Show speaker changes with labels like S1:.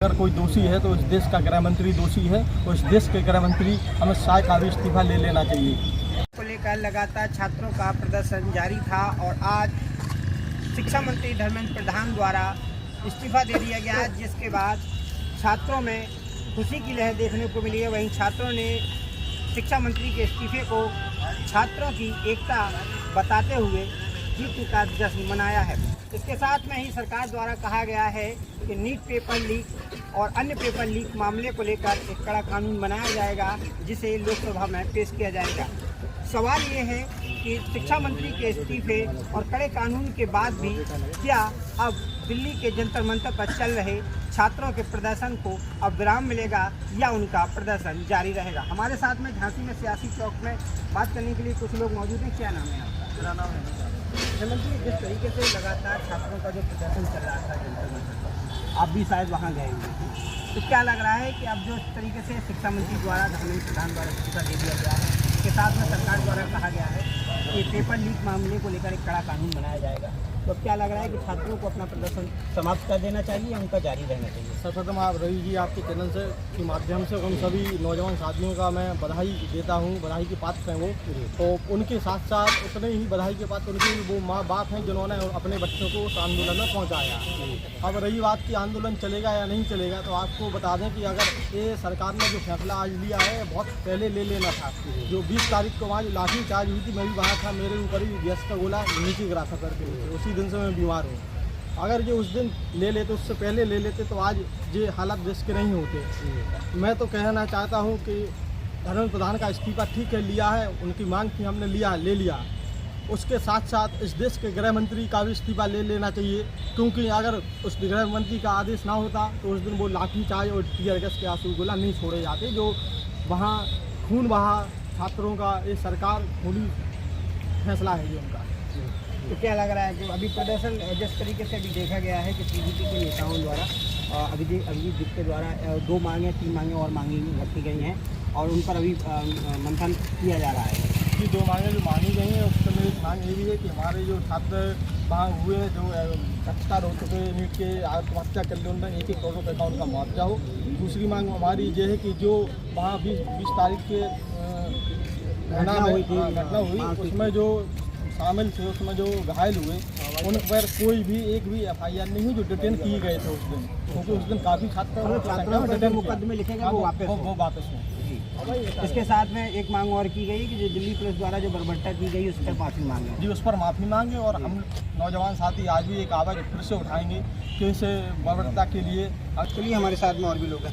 S1: अगर कोई दोषी है तो इस देश का गृह मंत्री दोषी है और इस देश के गृह मंत्री अमित शाह का भी इस्तीफा ले लेना चाहिए।
S2: को लेकर लगातार छात्रों का प्रदर्शन जारी था और आज शिक्षा मंत्री धर्मेंद्र प्रधान द्वारा इस्तीफा दे दिया गया, जिसके बाद छात्रों में खुशी की लहर देखने को मिली है। वहीं छात्रों ने शिक्षा मंत्री के इस्तीफे को छात्रों की एकता बताते हुए जीत का जश्न मनाया है। इसके साथ में ही सरकार द्वारा कहा गया है कि नीट पेपर लीक और अन्य पेपर लीक मामले को लेकर एक कड़ा कानून बनाया जाएगा, जिसे लोकसभा में पेश किया जाएगा। सवाल ये है कि शिक्षा मंत्री के इस्तीफे और कड़े कानून के बाद भी क्या अब दिल्ली के जंतर मंतर पर चल रहे छात्रों के प्रदर्शन को अब विराम मिलेगा या उनका प्रदर्शन जारी रहेगा। हमारे साथ में झांसी में सियासी चौक में बात करने के लिए कुछ लोग मौजूद हैं। क्या नाम है आपका?
S1: मेरा नाम है
S2: मंत्री, जिस तरीके से लगातार छात्रों का जो प्रदर्शन चल रहा था जंतर मंतर पर, आप भी शायद वहाँ गए हुए, तो क्या लग रहा है कि अब जो तरीके से शिक्षा मंत्री द्वारा धर्मेंद्र प्रधान द्वारा इस्तीफा दे दिया गया है, इसके साथ में सरकार द्वारा कहा गया है कि पेपर लीक मामले को लेकर एक कड़ा कानून बनाया जाएगा, तो क्या लग रहा है कि छात्रों को अपना प्रदर्शन समाप्त कर देना चाहिए या उनका जारी रहना चाहिए?
S1: सर्वप्रथम आप रवि जी आपके चैनल से के माध्यम से उन सभी नौजवान साथियों का मैं बधाई देता हूं। बधाई के पात्र हैं वो, तो उनके साथ साथ उतने ही बधाई के पात्र उनके वो माँ बाप हैं जिन्होंने अपने बच्चों को उस आंदोलन में पहुंचाया। अब रही बात कि आंदोलन चलेगा या नहीं चलेगा, तो आपको बता दें कि अगर ये सरकार ने जो फैसला आज लिया है बहुत पहले ले लेना था। जो 20 तारीख को आज लाठी चार्ज हुई थी, मैं भी वहाँ था, मेरे ऊपर ही गैस का गोला नीचे गिरा था करके, उसी दिन से मैं बीमार हूँ। अगर ये उस दिन ले लेते, उससे पहले ले लेते, तो आज ये हालात देश के नहीं होते। मैं तो कहना चाहता हूँ कि धर्मेंद्र प्रधान का इस्तीफा ठीक है, लिया है, उनकी मांग थी, हमने लिया, ले लिया। उसके साथ साथ इस देश के गृह मंत्री का भी इस्तीफा ले लेना चाहिए, क्योंकि अगर उस गृह मंत्री का आदेश ना होता तो उस दिन वो लाठी चार्ज और टीयर गैस के आंसू गोला नहीं छोड़े जाते, जो वहाँ खून बहा छात्रों का। ये सरकार खुली फैसला है ये उनका।
S2: तो क्या लग रहा है कि अभी प्रदर्शन जिस तरीके से अभी देखा गया है कि पीडीपी के नेताओं द्वारा अभिजीत के द्वारा 2 मांगे 3 मांगे और मांगी रखी गई हैं और उन पर अभी मंथन किया जा रहा है।
S1: ये 2 मांगें जो मांगी गई हैं, उसमें मेरी मांग ये भी है कि हमारे जो छात्र वहाँ हुए हैं, जो गिरफ्तार हो चुके नीट के आत्महत्या कर ली, उनमें 1-1 करोड़ रुपये का उनका मुआवजा हो। दूसरी मांग हमारी ये है कि जो वहाँ 20 तारीख के घटना हुई, उसमें जो शामिल थे, उसमें जो घायल हुए, उन पर कोई भी एक भी FIR नहीं हुई, जो डिटेन किए गए थे उस दिन, क्योंकि उस दिन काफ़ी छात्र
S2: मुकदमे लिखे गए वो
S1: वापस हैं।
S2: इसके साथ में एक मांग और की गई कि जो दिल्ली पुलिस द्वारा जो बर्बरता की गई उस पर माफ़ी मांगे।
S1: जी, उस पर माफ़ी मांगे और हम नौजवान साथी आज भी एक आवाज़ फिर से उठाएंगे कि इस बर्बरता के लिए।
S2: चलिए, हमारे साथ में और भी लोग हैं।